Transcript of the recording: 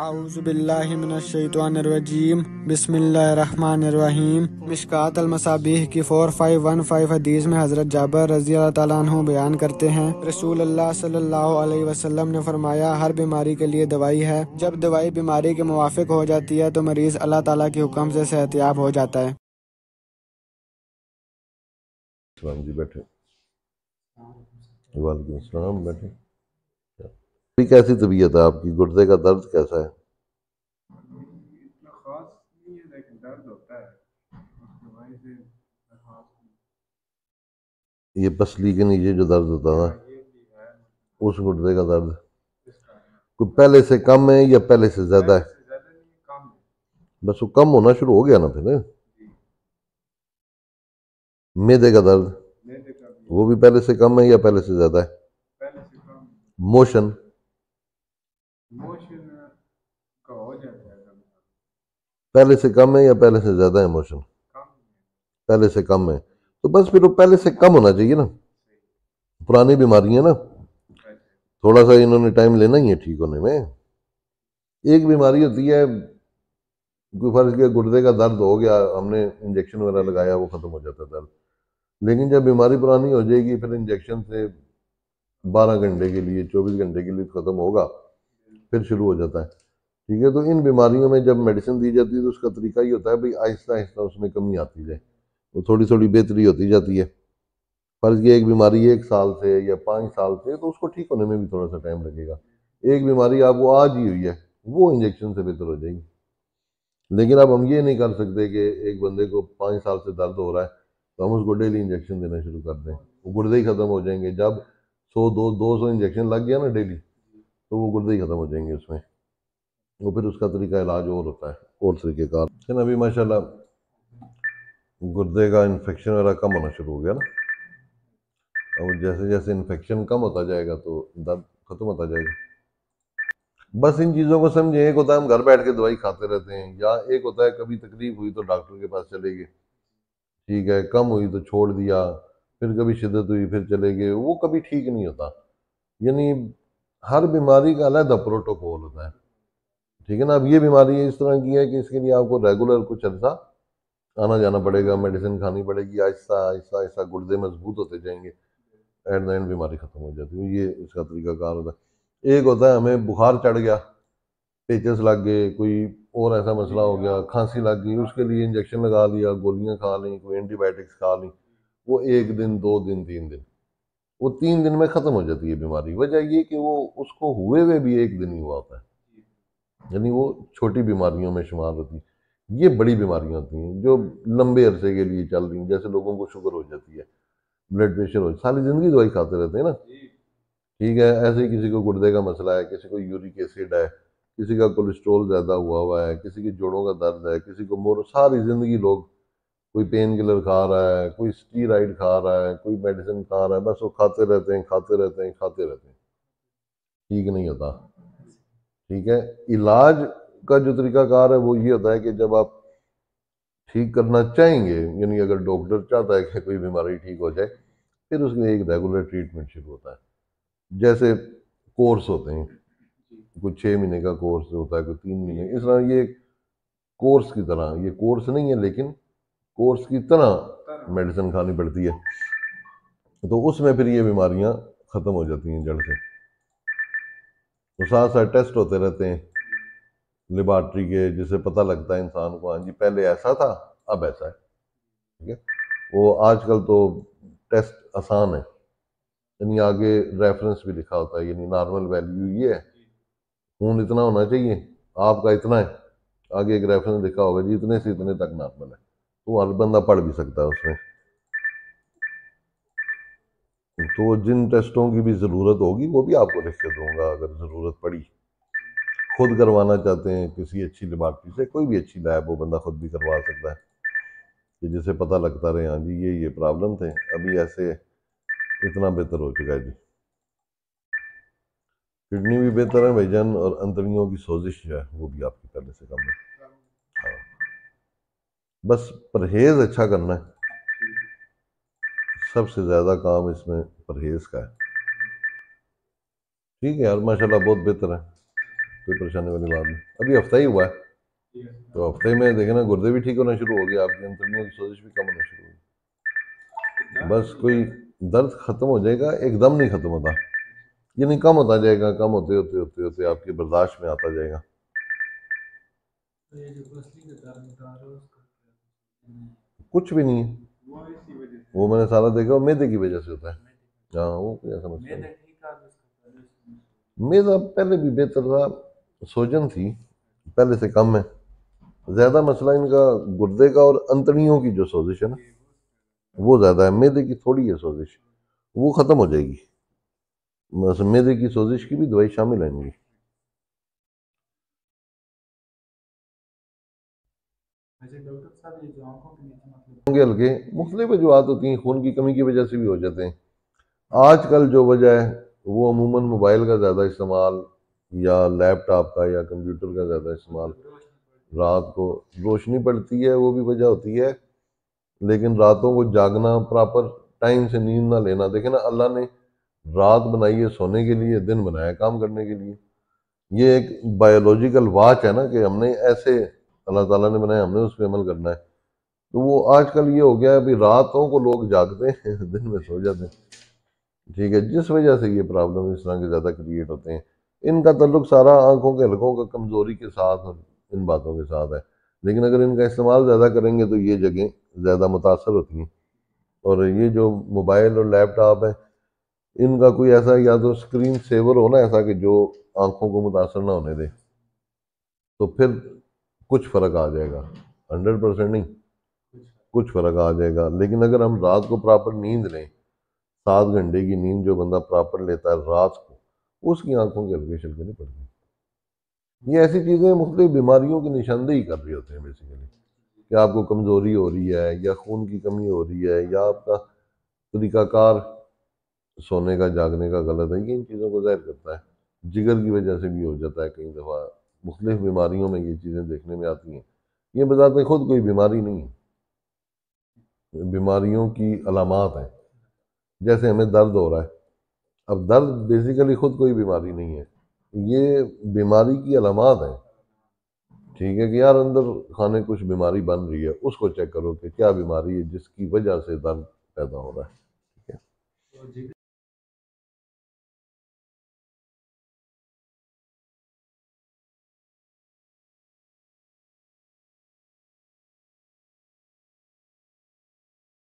اعوذ باللہ من الشیطان الرجیم بسم اللہ الرحمن الرحیم۔ مشکوٰۃ المصابیح کی 4515 حدیث میں حضرت جابر رضی اللہ تعالیٰ عنہ بیان کرتے ہیں، رسول اللہ صلی اللہ علیہ وسلم نے فرمایا، ہر بیماری کے لیے دوائی ہے، جب دوائی بیماری کے موافق ہو جاتی ہے تو مریض اللہ تعالیٰ کے حکم سے صحت یاب ہو جاتا ہے۔ السلام جی، بیٹھے۔ وعلیکم السلام، بیٹھے۔ کیسی طبیعت ہے آپ کی؟ گردے کا درد کیسا ہے؟ اتنا خاص نہیں ہے لیکن درد ہوتا ہے دوائی سے۔ یہ پسلی کے نیچے جو درد ہوتا تھا، اس گردے کا درد کوئی پہلے سے کم ہے یا پہلے سے زیادہ ہے؟ بس وہ کم ہونا شروع ہو گیا نا پھر۔ معدے کا درد وہ بھی پہلے سے کم ہے یا پہلے سے زیادہ ہے؟ موشن کا ہو جاتا ہے، پہلے سے کم ہے یا پہلے سے زیادہ ہے؟ موشن پہلے سے کم ہے تو بس پھر وہ پہلے سے کم ہونا چاہیے نا۔ پرانی بیماری ہے نا، تھوڑا سا انہوں نے ٹائم لینا ہی ہے ٹھیک ہونے میں۔ ایک بیماری ہوتی ہے، کوئی فرض کیا گردے کا درد ہو گیا، ہم نے انجیکشن وغیرہ لگایا، وہ ختم ہو جاتا ہے درد، لیکن جب بیماری پرانی ہو جائے گی پھر انجیکشن سے 12 گھنٹے کے لیے 24 گھنٹے کے لیے ختم ہوگا، پھر شروع ہو جاتا ہے، ٹھیک ہے۔ تو ان بیماریوں میں جب میڈیسن دی جاتی ہے تو اس کا طریقہ یہ ہوتا ہے بھئی آہستہ آہستہ اس میں کمی آتی جائے، وہ تھوڑی تھوڑی بہتری ہوتی جاتی ہے۔ فرض کیا ایک بیماری 1 سال سے یا 5 سال سے، تو اس کو ٹھیک ہونے میں بھی تھوڑا سا ٹائم لگے گا۔ ایک بیماری آپ کو آج ہی ہوئی ہے، وہ انجیکشن سے بہتر ہو جائے گی، لیکن اب ہم یہ نہیں کر سکتے کہ ایک بندے کو 5 سال سے درد ہو رہا ہے تو ہم اس کو ڈیلی انجیکشن دینا شروع کر دیں، وہ گردے ہی ختم ہو جائیں گے۔ جب 200 انجیکشن لگ گیا نا ڈیلی، تو وہ گردے ہی ختم ہو جائیں گے اس میں، وہ پھر اس کا طریقہ علاج اور ہوتا ہے، اور طریقہ کار۔ لیکن ابھی ماشاءاللہ گردے کا انفیکشن وغیرہ کم ہونا شروع ہو گیا نا، اور جیسے جیسے انفیکشن کم ہوتا جائے گا تو درد ختم ہوتا جائے گا۔ بس ان چیزوں کو سمجھیں، ایک ہوتا ہے ہم گھر بیٹھ کے دوائی کھاتے رہتے ہیں، یا ایک ہوتا ہے کبھی تکلیف ہوئی تو ڈاکٹر کے پاس چلے گئے، ٹھیک ہے، کم ہوئی تو چھوڑ دیا، پھر کبھی شدت ہوئی پھر چلے گئے، وہ کبھی ٹھیک نہیں ہوتا۔ یعنی ہر بیماری کا علیحدہ پروٹوکول ہوتا ہے، ٹھیک ہے نا۔ اب یہ بیماری اس طرح کی ہے کہ اس کے لیے آپ کو ریگولر کچھ عرصہ آنا جانا پڑے گا، میڈیسن کھانی پڑے گی، آہستہ آہستہ آہستہ گردے مضبوط ہوتے جائیں گے، ایٹ دا اینڈ بیماری ختم ہو جاتی ہے۔ یہ اس کا طریقہ کار ہوتا ہے۔ ایک ہوتا ہے ہمیں بخار چڑھ گیا، پیچس لگ گئے، کوئی اور ایسا مسئلہ ہو گیا، کھانسی لگ گئی، اس کے لیے انجیکشن لگا لیا، گولیاں کھا لیں، کوئی اینٹی بائیوٹکس کھا لیں، وہ 1 دن 2 دن 3 دن، وہ 3 دن میں ختم ہو جاتی ہے بیماری۔ وجہ یہ کہ وہ اس کو ہوئے ہوئے بھی 1 دن ہی ہوا ہوتا ہے، یعنی وہ چھوٹی بیماریوں میں شمار ہوتی ہیں۔ یہ بڑی بیماریاں ہوتی ہیں جو لمبے عرصے کے لیے چل رہی ہیں، جیسے لوگوں کو شوگر ہو جاتی ہے، بلڈ پریشر ہو، ساری زندگی دوائی کھاتے رہتے ہیں نا، ٹھیک ہے۔ ایسے ہی کسی کو گردے کا مسئلہ ہے، کسی کو یورک ایسڈ ہے، کسی کا کولیسٹرول زیادہ ہوا ہے، کسی کے جوڑوں کا درد ہے، کسی کو ساری زندگی لوگ کوئی پین کلر کھا رہا ہے، کوئی اسٹیرائڈ کھا رہا ہے، کوئی میڈیسن کھا رہا ہے، بس وہ کھاتے رہتے ہیں کھاتے رہتے ہیں کھاتے رہتے ہیں، ٹھیک نہیں ہوتا، ٹھیک ہے۔ علاج کا جو طریقہ کار ہے وہ یہ ہوتا ہے کہ جب آپ ٹھیک کرنا چاہیں گے، یعنی اگر ڈاکٹر چاہتا ہے کہ کوئی بیماری ٹھیک ہو جائے، پھر اس کے لیے ایک ریگولر ٹریٹمنٹ شروع ہوتا ہے۔ جیسے کورس ہوتے ہیں، کوئی 6 مہینے کا کورس ہوتا ہے، کوئی 3 مہینے، اس طرح یہ کورس کی طرح، یہ کورس نہیں ہے لیکن کورس کی طرح میڈیسن کھانی پڑتی ہے، تو اس میں پھر یہ بیماریاں ختم ہو جاتی ہیں جڑ سے۔ تو ساتھ ساتھ ٹیسٹ ہوتے رہتے ہیں لیبارٹری کے، جس سے پتہ لگتا ہے انسان کو، ہاں جی پہلے ایسا تھا اب ایسا ہے، ٹھیک ہے۔ وہ آج کل تو ٹیسٹ آسان ہے، یعنی آگے ریفرنس بھی لکھا ہوتا ہے، یعنی نارمل ویلیو یہ ہے، خون اتنا ہونا چاہیے، آپ کا اتنا ہے، آگے ایک ریفرنس لکھا ہوگا جی اتنے سے اتنے تک نارمل ہے، تو ہر بندہ پڑھ بھی سکتا ہے اس میں۔ تو جن ٹیسٹوں کی بھی ضرورت ہوگی وہ بھی آپ کو لکھ کے دوں گا، اگر ضرورت پڑی، خود کروانا چاہتے ہیں کسی اچھی لیبارٹری سے، کوئی بھی اچھی لیب وہ بندہ خود بھی کروا سکتا ہے، کہ جسے پتہ لگتا رہے ہاں جی یہ پرابلم تھے، ابھی ایسے اتنا بہتر ہو چکا ہے جی۔ کڈنی بھی بہتر ہے بھائی جان، اور اندڑیوں کی سوزش جو ہے وہ بھی آپ کی پہلے سے کم ہے۔ ہاں، بس پرہیز اچھا کرنا ہے، سب سے زیادہ کام اس میں پرہیز کا ہے، ٹھیک ہے یار، ماشاءاللہ بہت بہتر ہے۔ کوئی پریشانی والی بات نہیں. ابھی ہفتہ ہی ہوا ہے تو ہفتے میں دیکھیں نا گردے بھی ٹھیک ہونا شروع ہو گیا, آپ کی انتڑیوں کی سوزش بھی کم ہونا شروع ہو گئی. بس کوئی درد ختم ہو جائے گا, ایک دم نہیں ختم ہوتا, یعنی کم ہوتا جائے گا, کم ہوتے ہوتے ہوتے ہوتے آپ کی برداشت میں آتا جائے گا. کچھ بھی نہیں ہے, وہ میں نے سارا دیکھا, وہ میدے کی وجہ سے ہوتا ہے. ہاں وہ کوئی ایسا مسئلہ نہیں. میدا پہلے بھی بہتر تھا, سوجن تھی پہلے سے کم ہے. زیادہ مسئلہ ان کا گردے کا اور انتڑیوں کی جو سوزش ہے نا وہ زیادہ ہے. میدے کی تھوڑی ہے سوزش, وہ ختم ہو جائے گی. بس میدے کی سوزش کی بھی دوائی شامل ہے ان کی. ہلکے مختلف وجوہات ہوتی ہیں, خون کی کمی کی وجہ سے بھی ہو جاتے ہیں. آج کل جو وجہ ہے وہ عموماً موبائل کا زیادہ استعمال یا لیپ ٹاپ کا یا کمپیوٹر کا زیادہ استعمال. رات کو روشنی پڑتی ہے وہ بھی وجہ ہوتی ہے, لیکن راتوں کو جاگنا, پراپر ٹائم سے نیند نہ لینا. دیکھیں نا اللہ نے رات بنائی ہے سونے کے لیے, دن بنایا کام کرنے کے لیے. یہ ایک بایولوجیکل واچ ہے نا کہ ہم نے ایسے اللہ تعالیٰ نے بنایا, ہم نے اس پہ عمل کرنا ہے. تو وہ آج کل یہ ہو گیا ہے ابھی راتوں کو لوگ جاگتے ہیں دن میں سو جاتے ہیں. ٹھیک ہے, جس وجہ سے یہ پرابلم اس طرح کے زیادہ کریٹ ہوتے ہیں. ان کا تعلق سارا آنکھوں کے حلقوں کا کمزوری کے ساتھ اور ان باتوں کے ساتھ ہے. لیکن اگر ان کا استعمال زیادہ کریں گے تو یہ جگہیں زیادہ متاثر ہوتی ہیں. اور یہ جو موبائل اور لیپ ٹاپ ہے ان کا کوئی ایسا یا تو اسکرین سیور ہونا ایسا کہ جو آنکھوں کو متاثر نہ ہونے دے, تو پھر کچھ فرق آ جائے گا. 100% نہیں, کچھ فرق آ جائے گا. لیکن اگر ہم رات کو پراپر نیند لیں, 7 گھنٹے کی نیند جو بندہ پراپر لیتا ہے رات کو, اس کی آنکھوں کے ہلکے شلکے نہیں پڑتے. یہ ایسی چیزیں مختلف بیماریوں کی نشاندہی کر رہی ہوتے ہیں بیسیکلی, کہ آپ کو کمزوری ہو رہی ہے یا خون کی کمی ہو رہی ہے یا آپ کا طریقہ کار سونے کا جاگنے کا غلط ہے. یہ ان چیزوں کو ظاہر کرتا ہے. جگر کی وجہ سے بھی ہو جاتا ہے کئی دفعہ. مختلف بیماریوں میں یہ چیزیں دیکھنے میں آتی ہیں. یہ بذات خود کوئی بیماری نہیں ہے, بیماریوں کی علامات ہیں. جیسے ہمیں درد ہو رہا ہے, اب درد بیسیکلی خود کوئی بیماری نہیں ہے, یہ بیماری کی علامات ہیں. ٹھیک ہے کہ یار اندر خانے کچھ بیماری بن رہی ہے, اس کو چیک کرو کہ کیا بیماری ہے جس کی وجہ سے درد پیدا ہو رہا ہے.